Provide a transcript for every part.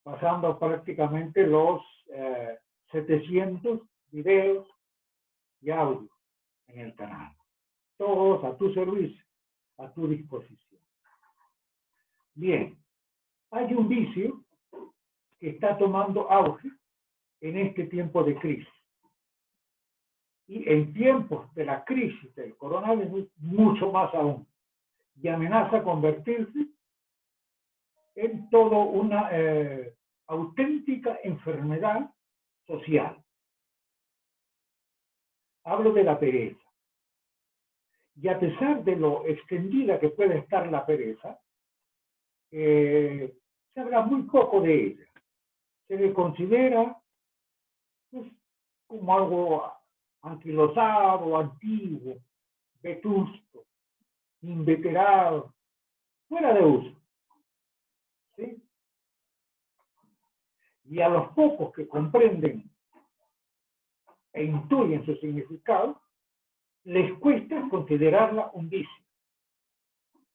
pasando prácticamente los 700 videos y audios en el canal. Todos a tu servicio, a tu disposición. Bien, hay un vicio que está tomando auge en este tiempo de crisis. Y en tiempos de la crisis del coronavirus, mucho más aún. Y amenaza convertirse en toda una auténtica enfermedad social. Hablo de la pereza. Y a pesar de lo extendida que puede estar la pereza, se habla muy poco de ella. Se le considera pues, como algo anquilosado, antiguo, vetusto, inveterado, fuera de uso. ¿Sí? Y a los pocos que comprenden e intuyen su significado, les cuesta considerarla un vicio.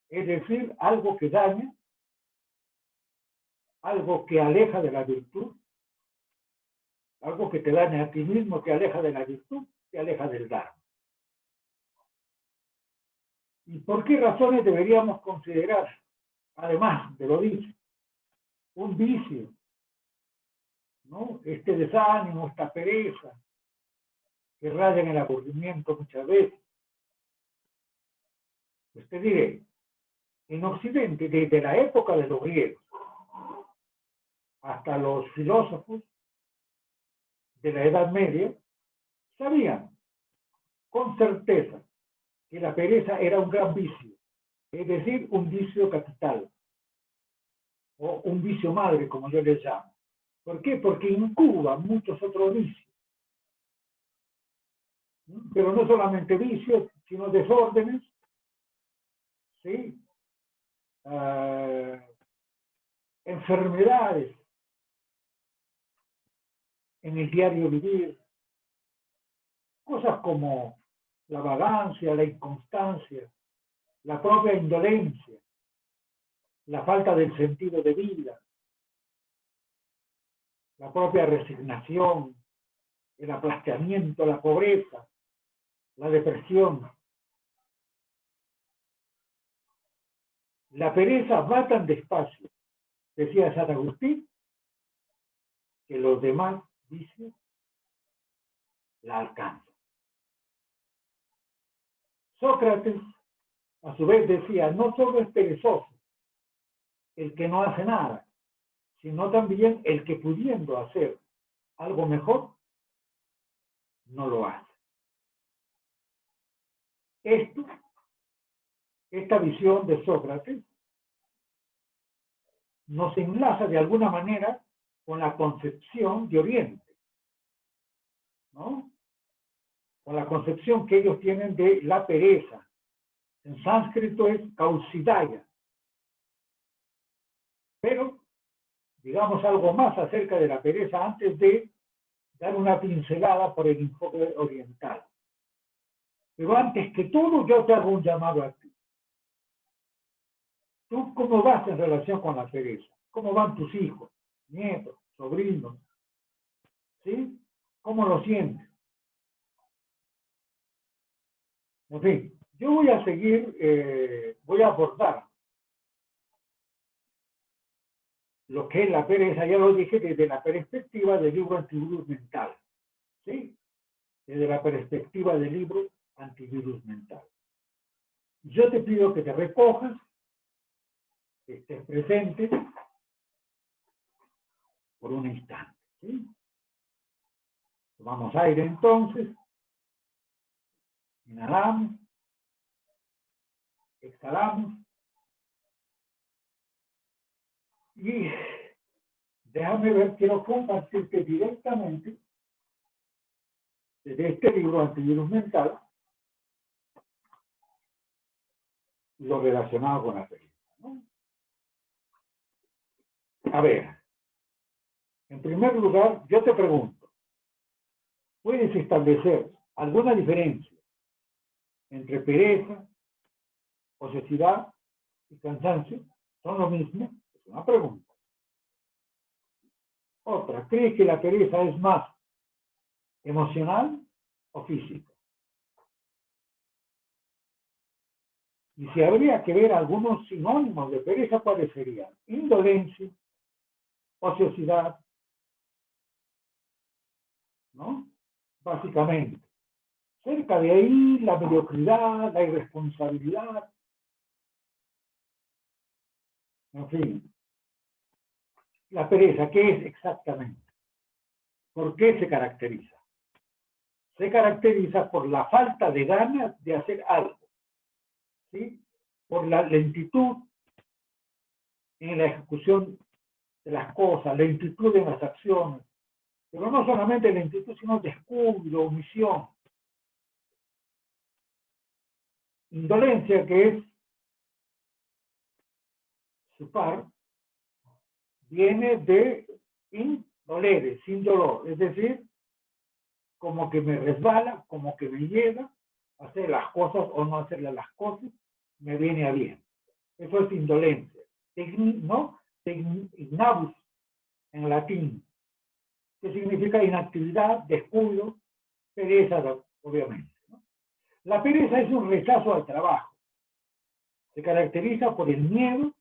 Es decir, algo que daña, algo que aleja de la virtud, algo que te daña a ti mismo, te aleja de la virtud, te aleja del Dharma. ¿Y por qué razones deberíamos considerar, además de lo dicho, un vicio, ¿no? Este desánimo, esta pereza, que raya en el aburrimiento muchas veces? Pues te diré, en Occidente, desde la época de los griegos hasta los filósofos de la Edad Media, sabían con certeza que la pereza era un gran vicio, es decir, un vicio capital, o un vicio madre, como yo les llamo. ¿Por qué? Porque incuba muchos otros vicios. Pero no solamente vicios, sino desórdenes, ¿sí? Enfermedades en el diario vivir, cosas como la vagancia, la inconstancia, la propia indolencia, la falta del sentido de vida, la propia resignación, el aplastamiento, la pobreza, la depresión. La pereza va tan despacio, decía San Agustín, que los demás vicios la alcanzan. Sócrates, a su vez, decía, no solo es perezoso el que no hace nada, sino también el que pudiendo hacer algo mejor, no lo hace. Esta visión de Sócrates nos enlaza de alguna manera con la concepción de Oriente, ¿no? Con la concepción que ellos tienen de la pereza. En sánscrito es kausidaya. Pero, digamos algo más acerca de la pereza antes de dar una pincelada por el enfoque oriental. Pero antes que todo, yo te hago un llamado a ti. ¿Tú cómo vas en relación con la pereza? ¿Cómo van tus hijos, nietos, sobrinos? ¿Sí? ¿Cómo lo sientes? En fin, yo voy a seguir, voy a abordar lo que es la pereza, ya lo dije, desde la perspectiva del libro Antivirus Mental. ¿Sí? Desde la perspectiva del libro Antivirus Mental. Yo te pido que te recojas, que estés presente por un instante. ¿Sí? Tomamos aire entonces. Inhalamos. Exhalamos. Y déjame ver, quiero compartirte directamente desde este libro Antivirus Mental lo relacionado con la pereza, ¿no? A ver, en primer lugar, yo te pregunto, ¿puedes establecer alguna diferencia entre pereza, ociosidad y cansancio? ¿Son lo mismo? Es una pregunta. Otra, ¿crees que la pereza es más emocional o física? Y si habría que ver algunos sinónimos de pereza, ¿cuáles serían? Indolencia, ociosidad, ¿no? Básicamente. Cerca de ahí, la mediocridad, la irresponsabilidad, en fin. La pereza, ¿qué es exactamente? ¿Por qué se caracteriza? Se caracteriza por la falta de ganas de hacer algo, ¿sí? Por la lentitud en la ejecución de las cosas, lentitud en las acciones, pero no solamente lentitud, sino descuido, omisión. Indolencia, que es su par, viene de indolere, sin dolor, es decir, como que me resbala, como que me lleva a hacer las cosas o no hacerle las cosas, me viene a bien. Eso es indolencia. ¿No? Ignavus, en latín, que significa inactividad, descuido, pereza, obviamente, ¿no? La pereza es un rechazo al trabajo. Se caracteriza por el miedo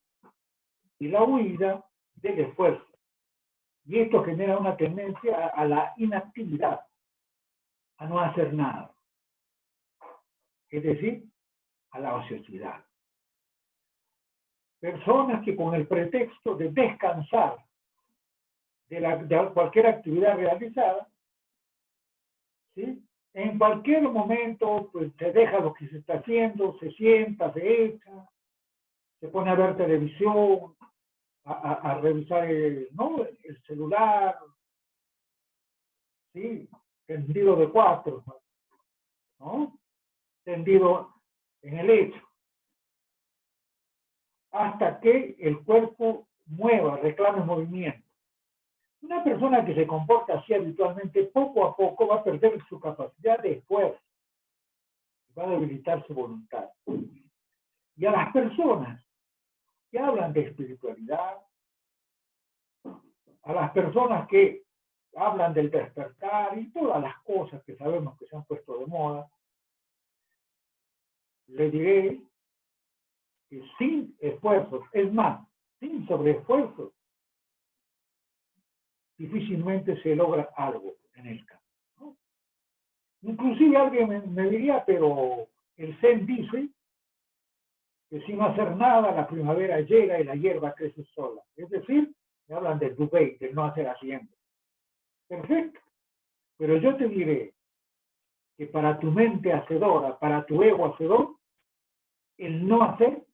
y la huida del esfuerzo. Y esto genera una tendencia a la inactividad, a no hacer nada. Es decir, a la ociosidad. Personas que con el pretexto de descansar de cualquier actividad realizada, ¿sí? En cualquier momento, pues se deja lo que se está haciendo, se sienta, se echa, se pone a ver televisión, a revisar ¿no? El celular, ¿sí? Tendido de cuatro, ¿no? Tendido en el lecho, hasta que el cuerpo mueva, reclame movimiento. Una persona que se comporta así habitualmente, poco a poco va a perder su capacidad de esfuerzo, va a debilitar su voluntad. Y a las personas que hablan de espiritualidad, a las personas que hablan del despertar y todas las cosas que sabemos que se han puesto de moda, le diré que sin esfuerzos, es más, sin sobreesfuerzos, difícilmente se logra algo en el campo, ¿no? Inclusive alguien me diría, pero el Zen dice que sin hacer nada la primavera llega y la hierba crece sola. Es decir, me hablan del Dubei, del no hacer haciendo. Perfecto. Pero yo te diré que para tu mente hacedora, para tu ego hacedor, el no hacer,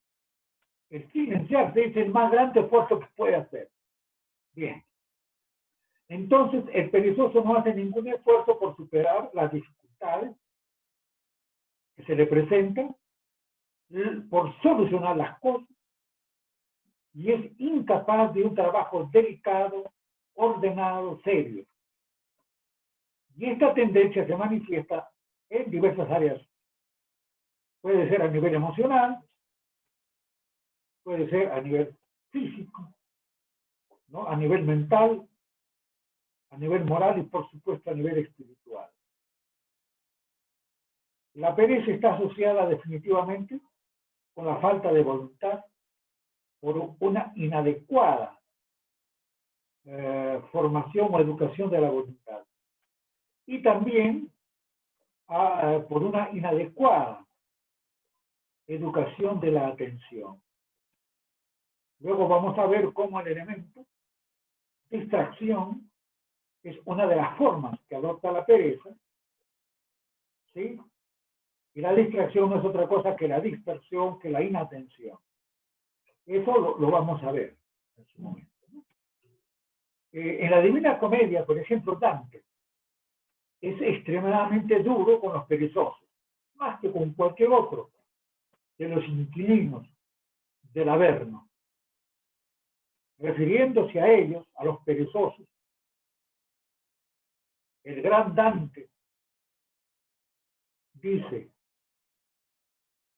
el silenciarse es el más grande esfuerzo que puede hacer. Bien. Entonces, el perezoso no hace ningún esfuerzo por superar las dificultades que se le presentan, por solucionar las cosas, y es incapaz de un trabajo delicado, ordenado, serio. Y esta tendencia se manifiesta en diversas áreas. Puede ser a nivel emocional, puede ser a nivel físico, ¿no? A nivel mental, a nivel moral y por supuesto a nivel espiritual. La pereza está asociada definitivamente con la falta de voluntad por una inadecuada formación o educación de la voluntad. Y también por una inadecuada educación de la atención. Luego vamos a ver cómo el elemento distracción es una de las formas que adopta la pereza, ¿sí? Y la distracción no es otra cosa que la dispersión, que la inatención. Eso lo vamos a ver en su momento, ¿no? En la Divina Comedia, por ejemplo, Dante es extremadamente duro con los perezosos, más que con cualquier otro de los inquilinos del Averno, refiriéndose a ellos, a los perezosos. El gran Dante dice,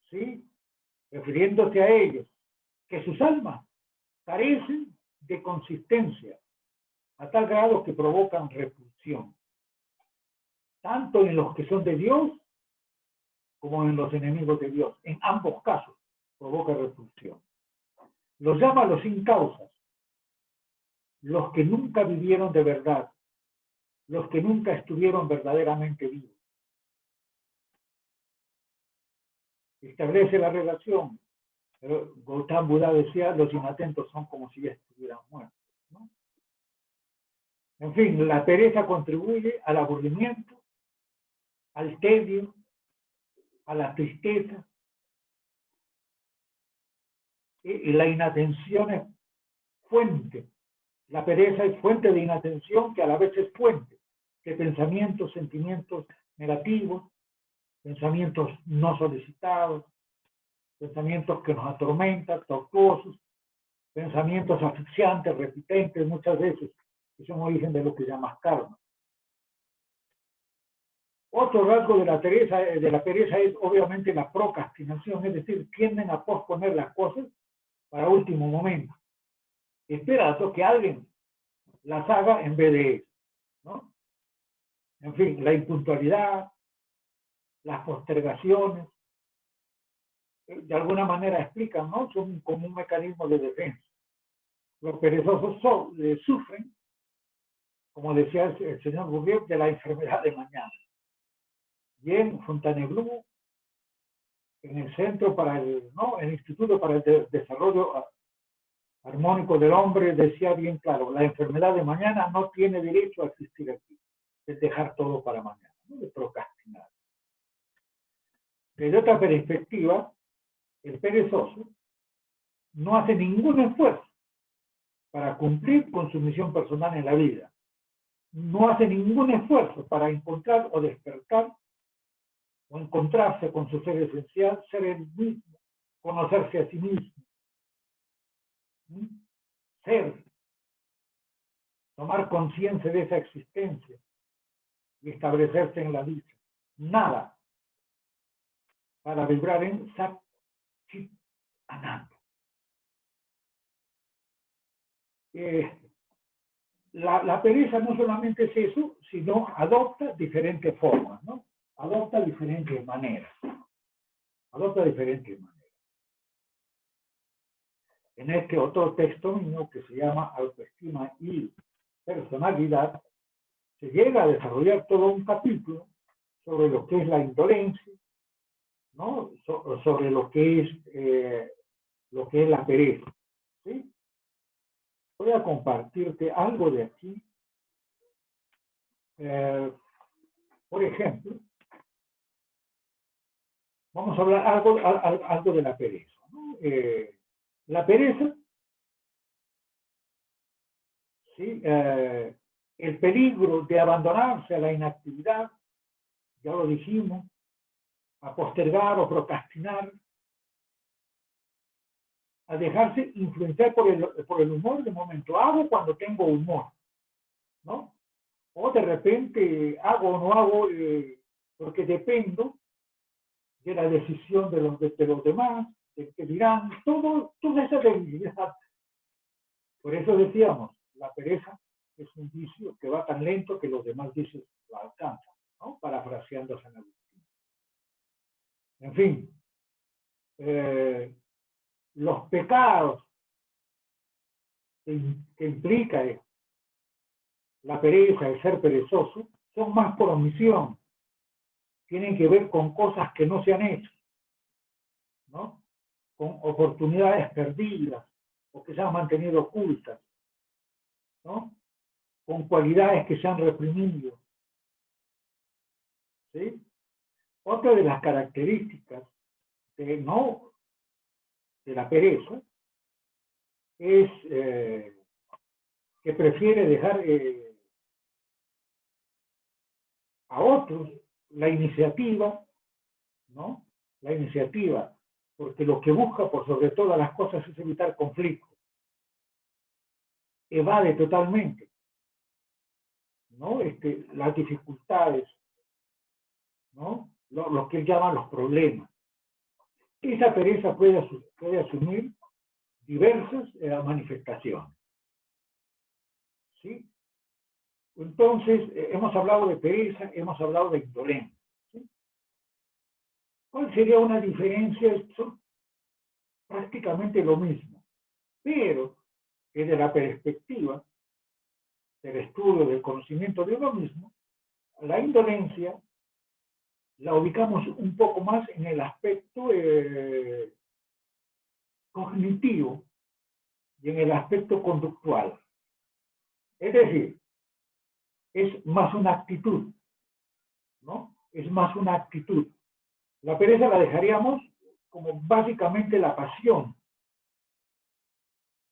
¿sí? Refiriéndose a ellos, que sus almas carecen de consistencia, a tal grado que provocan repulsión, tanto en los que son de Dios como en los enemigos de Dios. En ambos casos provoca repulsión. Los llama los sin causas, los que nunca vivieron de verdad, los que nunca estuvieron verdaderamente vivos. Establece la relación. Pero Gautama Buda decía, los inatentos son como si ya estuvieran muertos, ¿no? En fin, la pereza contribuye al aburrimiento, al tedio, a la tristeza, y la inatención es fuente. La pereza es fuente de inatención, que a la vez es fuente de pensamientos, sentimientos negativos, pensamientos no solicitados, pensamientos que nos atormentan, tortuosos, pensamientos asfixiantes, repitentes, muchas veces, que son origen de lo que llamas karma. Otro rasgo de la pereza es obviamente la procrastinación, es decir, tienden a posponer las cosas para último momento, esperando que alguien las haga en vez de ellos, ¿no? En fin, la impuntualidad, las postergaciones, de alguna manera explican, ¿no? Son como un mecanismo de defensa. Los perezosos sufren, como decía el señor Bourdieu, de la enfermedad de mañana. Y en Fontainebleau, en el Centro para el Instituto para el Desarrollo Armónico del Hombre, decía bien claro, la enfermedad de mañana no tiene derecho a existir aquí. Es dejar todo para mañana, ¿no? De procrastinar. Desde otra perspectiva, el perezoso no hace ningún esfuerzo para cumplir con su misión personal en la vida. No hace ningún esfuerzo para encontrar o despertar o encontrarse con su ser esencial, ser el mismo, conocerse a sí mismo, ser, tomar conciencia de esa existencia y establecerse en la dicha. Nada para vibrar en Sat Chit Ananda. La pereza no solamente es eso, sino adopta diferentes formas, ¿no? Adopta diferentes maneras. En este otro texto mío que se llama Autoestima y Personalidad, se llega a desarrollar todo un capítulo sobre lo que es la indolencia, ¿no? Sobre lo que es la pereza, ¿sí? Voy a compartirte algo de aquí. Por ejemplo, vamos a hablar algo de la pereza, ¿no? La pereza, ¿sí? El peligro de abandonarse a la inactividad, ya lo dijimos, a postergar o procrastinar, a dejarse influenciar por el humor de momento. Hago cuando tengo humor, ¿no? O de repente hago o no hago porque dependo de la decisión de los demás, de que dirán, toda esa debilidad. Por eso decíamos, la pereza es un vicio que va tan lento que los demás vicios lo alcanzan, ¿no? Parafraseando a San Agustín. En fin, los pecados que implica la pereza, el ser perezoso, son más por omisión. Tienen que ver con cosas que no se han hecho, ¿no? Con oportunidades perdidas o que se han mantenido ocultas, ¿no? Con cualidades que se han reprimido, ¿sí? Otra de las características de la pereza es que prefiere dejar a otros la iniciativa, ¿no? La iniciativa, porque lo que busca por sobre todas las cosas es evitar conflictos. Evade totalmente, ¿no? Las dificultades, ¿no? Lo que él llama los problemas. Esa pereza puede asumir diversas manifestaciones. ¿Sí? Entonces, hemos hablado de pereza, hemos hablado de indolencia. ¿Sí? ¿Cuál sería una diferencia? Son prácticamente lo mismo, pero desde la perspectiva del estudio, del conocimiento de uno mismo, la indolencia la ubicamos un poco más en el aspecto cognitivo y en el aspecto conductual. Es decir, es más una actitud, ¿no? Es más una actitud. La pereza la dejaríamos como básicamente la pasión,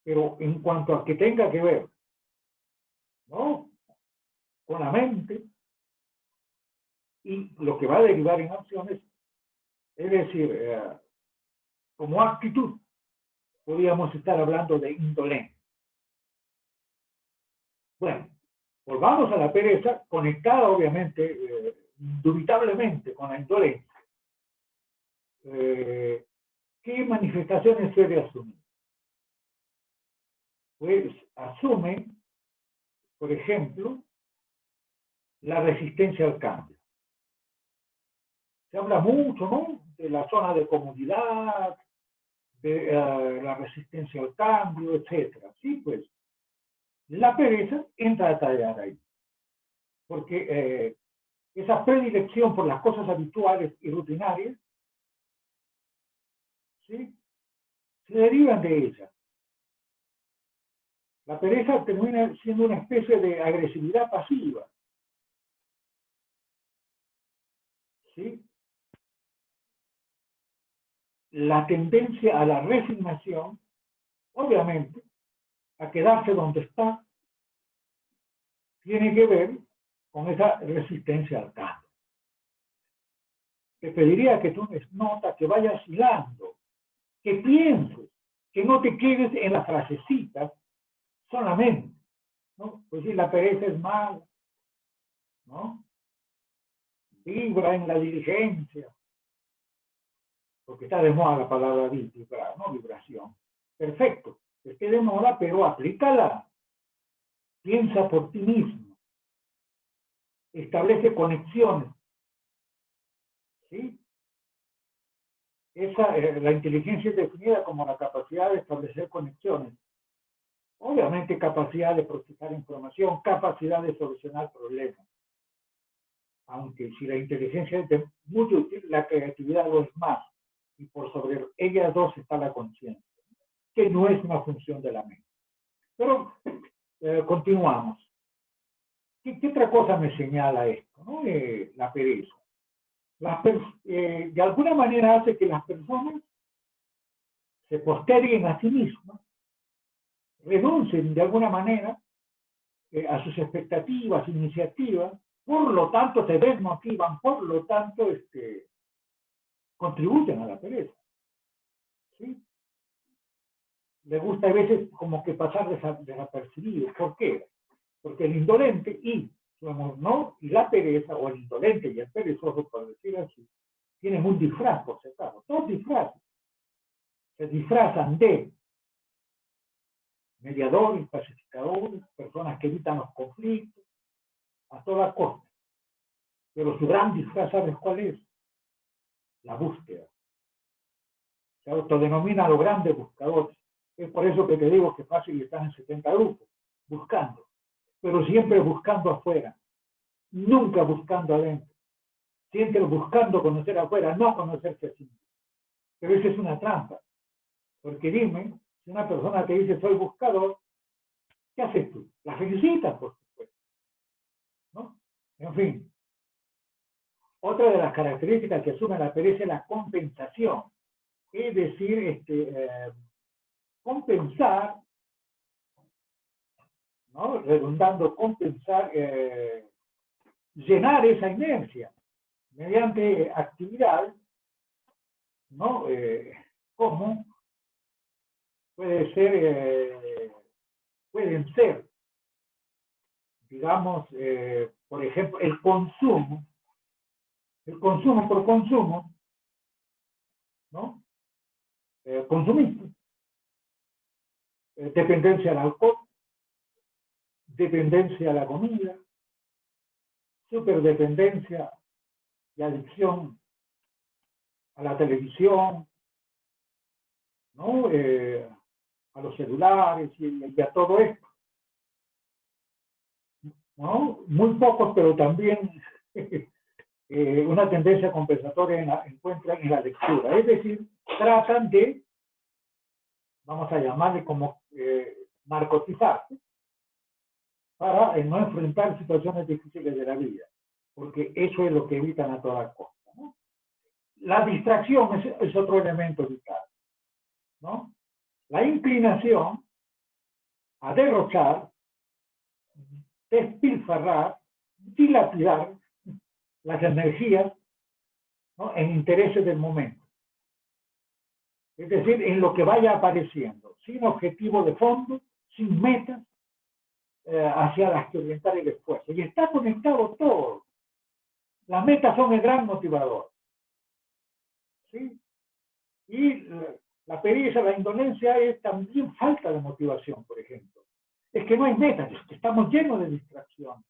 pero en cuanto a que tenga que ver, ¿no?, con la mente y lo que va a derivar en acciones, es decir, como actitud, podríamos estar hablando de indolencia. Bueno, volvamos a la pereza, conectada obviamente, indubitablemente con la indolencia. ¿Qué manifestaciones suele asumir? Pues asume, por ejemplo, la resistencia al cambio. Se habla mucho, ¿no?, de la zona de comodidad, de la resistencia al cambio, etcétera. Sí, pues la pereza entra a tallar ahí, porque esa predilección por las cosas habituales y rutinarias, ¿sí?, se derivan de ella. La pereza termina siendo una especie de agresividad pasiva, ¿sí? La tendencia a la resignación, obviamente, a quedarse donde está, tiene que ver con esa resistencia al cambio. Te pediría que tomes nota, que vayas hilando, que pienses, que no te quedes en las frasecitas solamente, ¿no? Pues si la pereza es mala, ¿no? Vibra en la diligencia, porque está de moda la palabra vibrar, ¿no? Vibración. Perfecto, esté de moda, pero aplícala. Piensa por ti mismo. Establece conexiones, ¿sí? La inteligencia es definida como la capacidad de establecer conexiones. Obviamente capacidad de procesar información, capacidad de solucionar problemas. Aunque si la inteligencia es de muy útil, la creatividad lo es más. Y por sobre ellas dos está la conciencia, que no es una función de la mente. Pero continuamos. ¿Qué otra cosa me señala esto, ¿no? La pereza. De alguna manera hace que las personas se posterguen a sí mismas, renuncien de alguna manera a sus expectativas, iniciativas, por lo tanto se desmotivan, por lo tanto contribuyen a la pereza. ¿Sí? Le gusta a veces como que pasar desapercibido. ¿Por qué? Porque el indolente ¿no?, y la pereza, o el indolente y el perezoso, por decir así, tienen un disfraz, por si acaso. Todos disfrazan. Se disfrazan de mediadores, pacificadores, personas que evitan los conflictos a toda costa. Pero su gran disfraz, ¿sabes cuál es? La búsqueda. Se autodenomina los grandes buscadores. Es por eso que te digo que fácil están en 70 grupos, buscando. Pero siempre buscando afuera, nunca buscando adentro. Siempre buscando conocer afuera, no conocerse a sí mismo. Pero esa es una trampa. Porque dime, si una persona te dice soy buscador, ¿qué haces tú? La felicitas, por supuesto, ¿no? En fin. Otra de las características que asume la pereza es la compensación. Es decir, compensar, ¿no?, redundando, compensar, llenar esa inercia mediante actividades, ¿no? Como pueden ser, digamos, por ejemplo, el consumo por consumo, ¿no? Consumista. dependencia al alcohol, dependencia a la comida, superdependencia y adicción a la televisión, ¿no? A los celulares y a todo esto, ¿no? Muy pocos, pero también una tendencia compensatoria encuentran en la lectura. Es decir, tratan de, vamos a llamarle como narcotizarse para no enfrentar situaciones difíciles de la vida, porque eso es lo que evitan a toda costa, ¿no? La distracción es otro elemento vital, ¿no? La inclinación a derrochar, despilfarrar, dilapidar las energías, ¿no? En intereses del momento. Es decir, en lo que vaya apareciendo, sin objetivo de fondo, sin metas hacia las que orientar el esfuerzo. Y está conectado todo. Las metas son el gran motivador, ¿sí? Y la pereza, la indolencia es también falta de motivación, por ejemplo. Es que no hay metas, es que estamos llenos de distracción.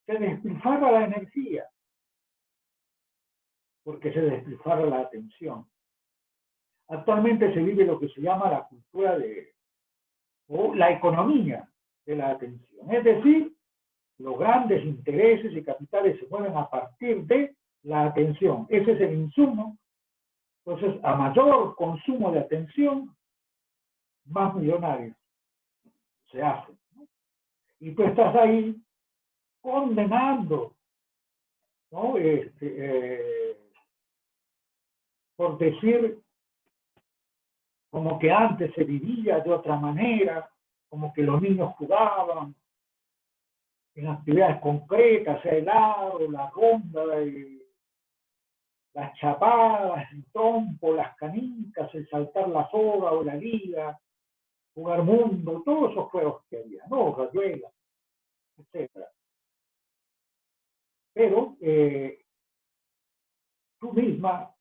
Se despilfarra la energía, porque se despilfarra la atención. Actualmente se vive lo que se llama la cultura o la economía de la atención. Es decir, los grandes intereses y capitales se mueven a partir de la atención. Ese es el insumo. Entonces, a mayor consumo de atención, más millonarios se hacen, ¿no? Y tú estás ahí condenando, ¿no? Por decir, como que antes se vivía de otra manera, como que los niños jugaban en actividades concretas, el aro, la ronda, las chapadas, el trompo, las canicas, el saltar la soga o la liga, jugar mundo, todos esos juegos que había, ¿no? Rayuela, etc. Pero tú misma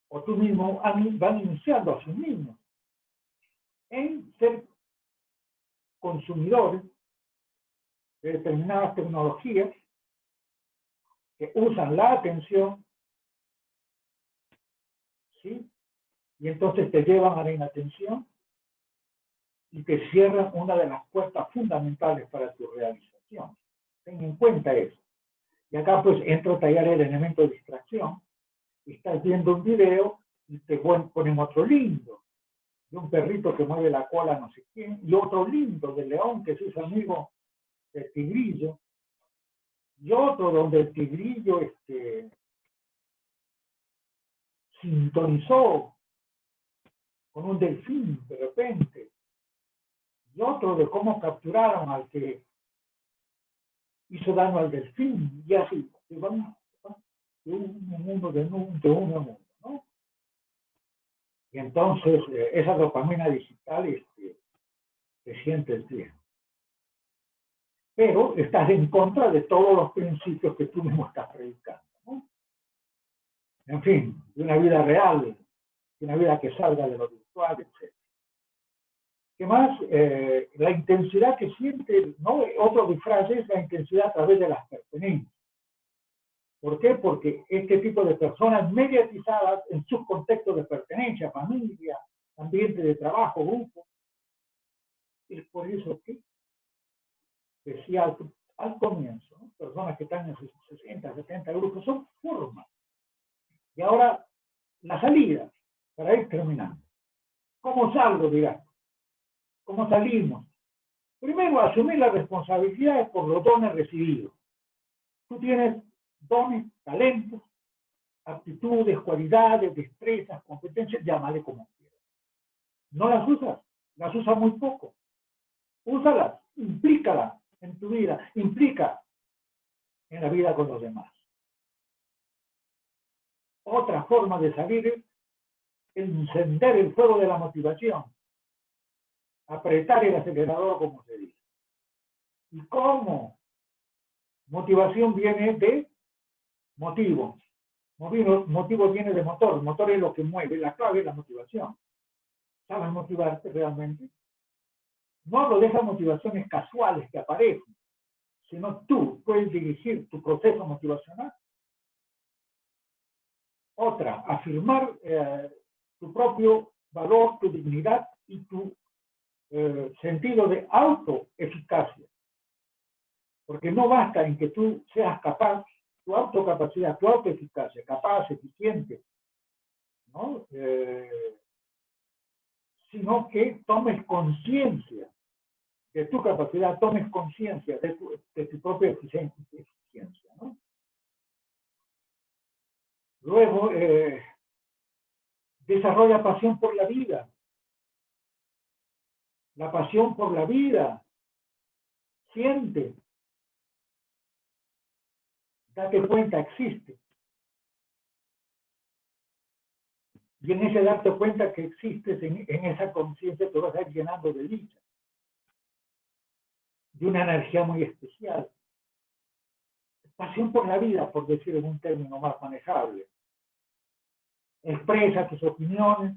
o tú mismo van iniciando a sus niños en ser consumidores de determinadas tecnologías que usan la atención, ¿sí? Y entonces te llevan a la inatención y te cierran una de las puertas fundamentales para tu realización. Ten en cuenta eso. Y acá pues entra a tallar el elemento de distracción. Estás viendo un video y te ponen otro lindo, de un perrito que mueve la cola no sé quién, y otro lindo de león que es su amigo del tigrillo, y otro donde el tigrillo sintonizó con un delfín de repente, y otro de cómo capturaron al que hizo daño al delfín, y así, y van de un mundo de uno, ¿no? Y entonces esa dopamina digital te sientes bien. Pero estás en contra de todos los principios que tú mismo estás predicando, ¿no? En fin, de una vida real, de una vida que salga de lo virtual, etc. ¿Qué más? La intensidad que siente, ¿no? Otro disfraz es la intensidad a través de las pertenencias. ¿Por qué? Porque este tipo de personas mediatizadas en sus contextos de pertenencia, familia, ambiente de trabajo, grupo, es por eso que decía al comienzo, ¿no? Personas que están en 60, 70 grupos son formas. Y ahora, la salida, para ir terminando. ¿Cómo salgo, dirás? ¿Cómo salimos? Primero, asumir las responsabilidades por los dones recibidos. Tú tienes dones, talentos, aptitudes, cualidades, destrezas, competencias, llámale como quieras. No las usas muy poco. Úsalas, implícalas en tu vida, implica en la vida con los demás. Otra forma de salir es encender el fuego de la motivación, apretar el acelerador, como se dice. ¿Y cómo? Motivación viene de motivo. Motivo viene de motor. Motor es lo que mueve. La clave es la motivación. ¿Sabes motivarte realmente? No hablo de esas motivaciones casuales que aparecen, sino tú puedes dirigir tu proceso motivacional. Otra, afirmar tu propio valor, tu dignidad y tu sentido de autoeficacia. Porque no basta en que tú seas capaz, tu autocapacidad, tu autoeficacia, capaz, eficiente, ¿no? Sino que tomes conciencia de tu capacidad, tomes conciencia de tu propia eficiencia, ¿no? Luego, desarrolla pasión por la vida. La pasión por la vida. Siente. Date cuenta, existe. Y en ese darte cuenta que existes, en esa conciencia te vas a ir llenando de dicha, de una energía muy especial. Pasión por la vida, por decir en un término más manejable. Expresa tus opiniones,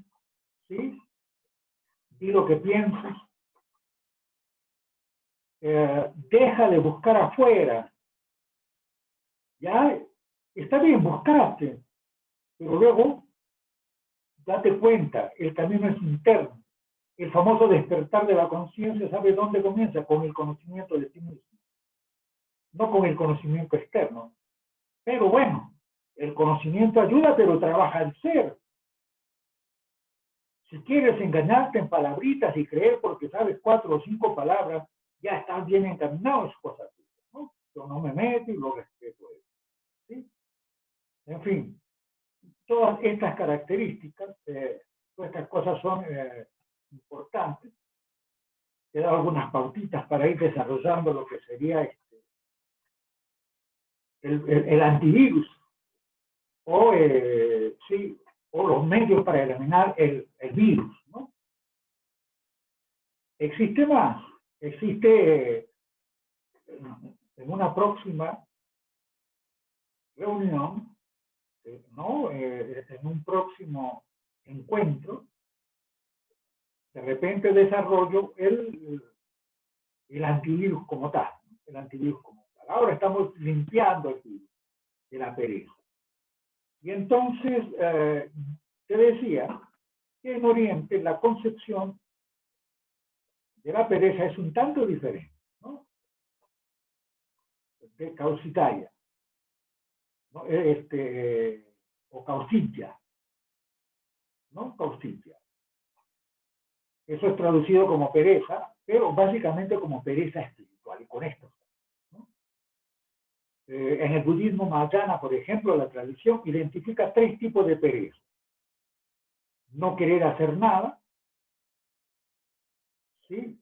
¿sí? Di lo que piensas. Deja de buscar afuera. Ya está bien, buscaste, pero luego date cuenta, el camino es interno. El famoso despertar de la conciencia, ¿sabe dónde comienza? Con el conocimiento de ti mismo, no con el conocimiento externo. Pero bueno, el conocimiento ayuda, pero trabaja el ser. Si quieres engañarte en palabritas y creer porque sabes 4 o 5 palabras, ya estás bien encaminado, es cosa tuya, ¿no? Yo no me meto y lo respeto, ¿sí? En fin, todas estas características, todas estas cosas son importantes. He dado algunas pautitas para ir desarrollando lo que sería el antivirus o, sí, o los medios para eliminar el virus, ¿no? Existe más, existe en una próxima reunión, ¿no? En un próximo encuentro, de repente desarrollo el antivirus como tal, ¿no? El antivirus como tal. Ahora estamos limpiando el virus de la pereza. Y entonces, te decía que en Oriente la concepción de la pereza es un tanto diferente, ¿no? De Causitaria, ¿no? O Causitia, ¿no? Causitia. Eso es traducido como pereza, pero básicamente como pereza espiritual, y con esto, ¿no? En el budismo Mahayana, por ejemplo, la tradición identifica 3 tipos de pereza. No querer hacer nada, ¿sí?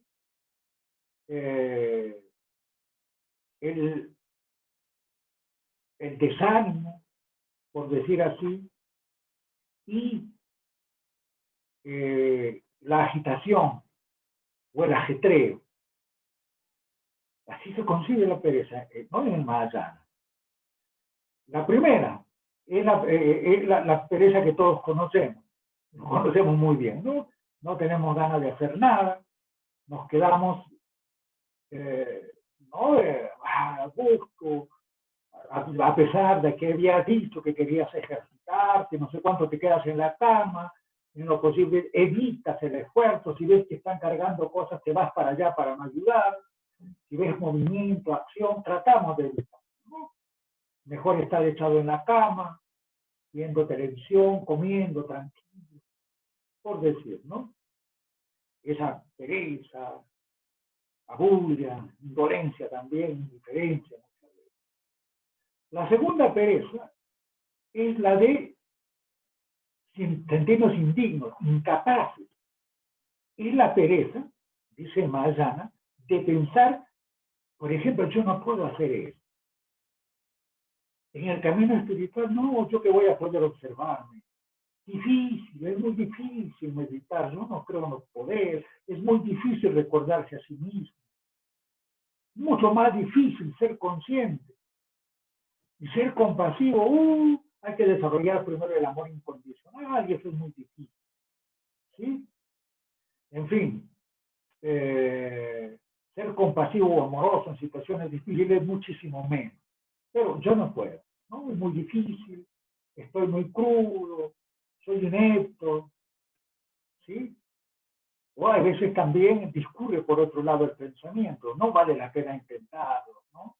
El desánimo, por decir así, y la agitación o el ajetreo. Así se concibe la pereza, no en el Mahayana. La primera es la pereza que todos conocemos muy bien, ¿no? No tenemos ganas de hacer nada, nos quedamos ¿no? A gusto, a pesar de que habías dicho que querías ejercitarte, no sé cuánto te quedas en la cama, en lo posible evitas el esfuerzo, si ves que están cargando cosas te vas para allá para no ayudar, si ves movimiento, acción, tratamos de evitar, ¿no? Mejor estar echado en la cama, viendo televisión, comiendo tranquilo, por decir, ¿no? Esa pereza, abulia, indolencia también, indiferencia. La segunda pereza es la de sentirnos indignos, incapaces. Es la pereza, dice Mahayana, de pensar, por ejemplo, yo no puedo hacer eso. En el camino espiritual, no, yo que voy a poder observarme. Difícil, es muy difícil meditar, yo no creo en poder, es muy difícil recordarse a sí mismo. Mucho más difícil ser consciente. Y ser compasivo, hay que desarrollar primero el amor incondicional y eso es muy difícil. ¿Sí? En fin, ser compasivo o amoroso en situaciones difíciles, muchísimo menos. Pero yo no puedo, ¿no? Es muy difícil, estoy muy crudo, soy inepto, ¿sí? O a veces también discurre por otro lado el pensamiento, no vale la pena intentarlo, ¿no?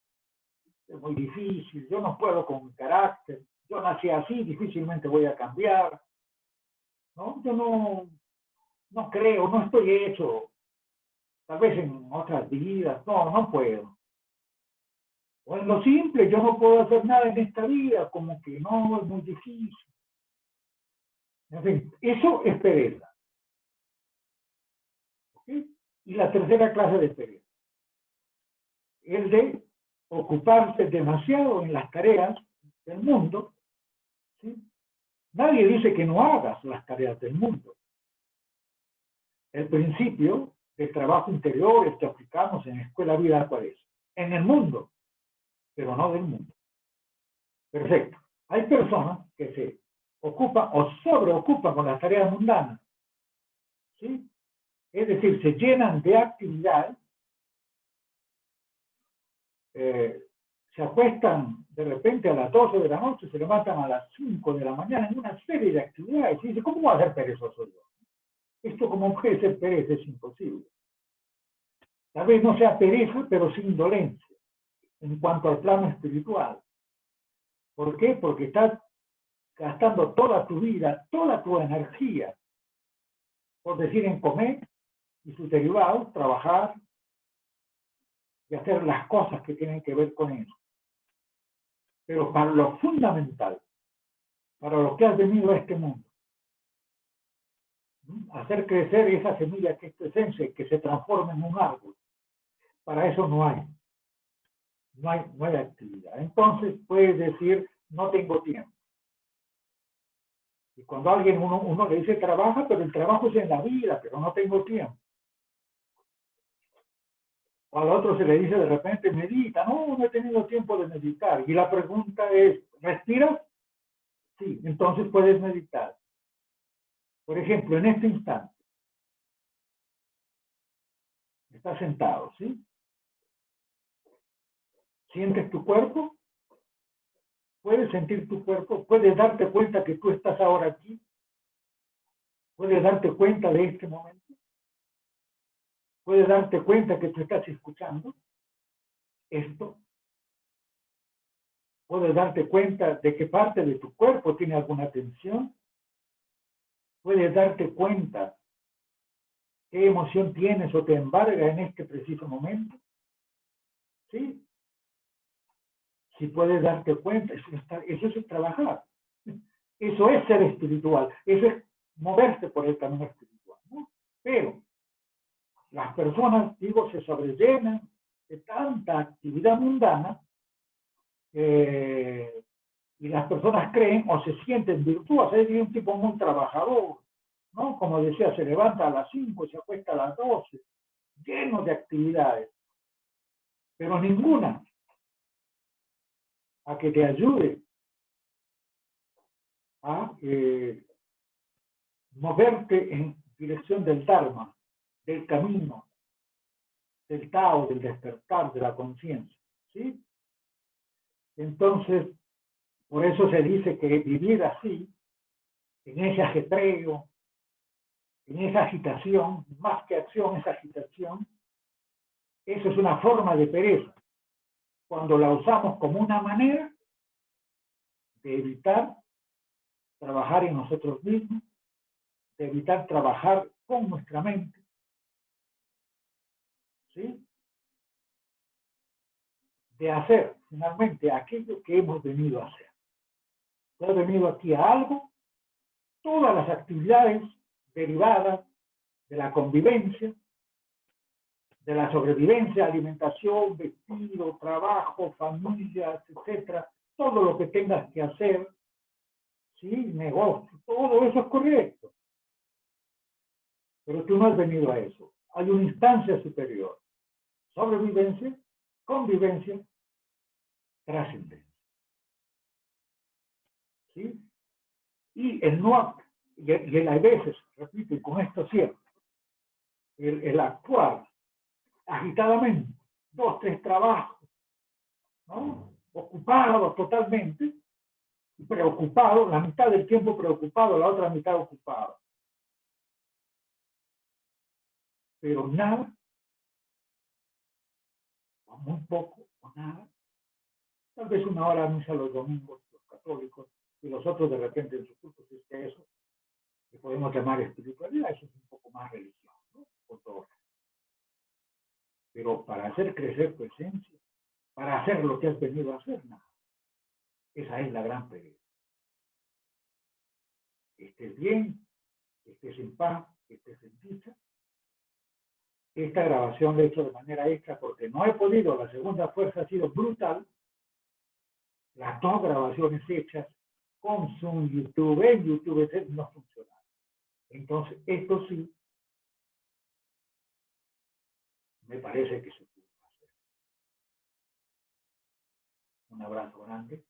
Es muy difícil, yo no puedo con mi carácter, yo nací así, difícilmente voy a cambiar, ¿no? Yo no creo, no estoy hecho, tal vez en otras vidas, no puedo. O en lo simple, yo no puedo hacer nada en esta vida, como que no, es muy difícil. En fin, eso es pereza. ¿Sí? Y la tercera clase de pereza, el de ocuparse demasiado en las tareas del mundo. ¿Sí? Nadie dice que no hagas las tareas del mundo. El principio del trabajo interior que aplicamos en Escuela Vida, ¿cuál es? En el mundo, pero no del mundo. Perfecto. Hay personas que se ocupan o sobreocupan con las tareas mundanas. ¿Sí? Es decir, se llenan de actividades, se acuestan de repente a las 12 de la noche, se levantan a las 5 de la mañana en una serie de actividades y dice, ¿cómo voy a ser perezoso yo? Esto como puede ser pereza es imposible. Tal vez no sea pereza, pero sin indolencia en cuanto al plano espiritual. ¿Por qué? Porque estás gastando toda tu vida, toda tu energía, por decir en comer y sus derivados, trabajar y hacer las cosas que tienen que ver con eso. Pero para lo fundamental, para lo que has venido a este mundo, hacer crecer esa semilla que es tu esencia y que se transforme en un árbol, para eso no hay actividad. Entonces puedes decir, no tengo tiempo. Y cuando alguien, uno le dice trabaja, pero el trabajo es en la vida, pero no tengo tiempo. O al otro se le dice de repente, medita. No he tenido tiempo de meditar. Y la pregunta es, ¿respiras? Sí, entonces puedes meditar. Por ejemplo, en este instante, estás sentado, ¿sí? ¿Sientes tu cuerpo? ¿Puedes sentir tu cuerpo? ¿Puedes darte cuenta que tú estás ahora aquí? ¿Puedes darte cuenta de este momento? ¿Puedes darte cuenta que tú estás escuchando esto? ¿Puedes darte cuenta de que parte de tu cuerpo tiene alguna tensión? ¿Puedes darte cuenta qué emoción tienes o te embarga en este preciso momento? ¿Sí? Si puedes darte cuenta, eso es trabajar. Eso es ser espiritual. Eso es moverse por el camino espiritual, ¿no? Pero las personas, digo, se sobrellenan de tanta actividad mundana y las personas creen o se sienten virtuosas. Es un tipo muy trabajador, ¿no? Como decía, se levanta a las 5 y se acuesta a las 12, lleno de actividades, pero ninguna a que te ayude a moverte en dirección del Dharma, del camino, del Tao, del despertar, de la conciencia, ¿sí? Entonces, por eso se dice que vivir así, en ese ajetreo, en esa agitación, más que acción, es agitación, eso es una forma de pereza, cuando la usamos como una manera de evitar trabajar en nosotros mismos, de evitar trabajar con nuestra mente, ¿sí? De hacer finalmente aquello que hemos venido a hacer. Yo he venido aquí a algo, todas las actividades derivadas de la convivencia, de la sobrevivencia, alimentación, vestido, trabajo, familias, etcétera, todo lo que tengas que hacer, ¿sí? Negocio, todo eso es correcto. Pero tú no has venido a eso. Hay una instancia superior. Sobrevivencia, convivencia, trascendencia. ¿Sí? Y el no, y a veces, repito, y con esto cierto, el actuar agitadamente, 2, 3 trabajos, ¿no? Ocupado totalmente, preocupado, la mitad del tiempo preocupado, la otra mitad ocupado. Pero nada, o muy poco, o nada. Tal vez una hora de misa los domingos, los católicos, y los otros de repente en sus cultos, es que eso, que podemos llamar espiritualidad, eso es un poco más religión, ¿no? Por todo. Pero para hacer crecer tu esencia, para hacer lo que has venido a hacer, nada. Esa es la gran pereza. Que estés bien, que estés en paz, que estés en dicha. Esta grabación la he hecho de manera extra porque no he podido, la segunda fuerza ha sido brutal. Las 2 grabaciones hechas con Zoom, YouTube, en YouTube, no funcionaron. Entonces, esto sí, me parece que se pudo hacer. Un abrazo grande.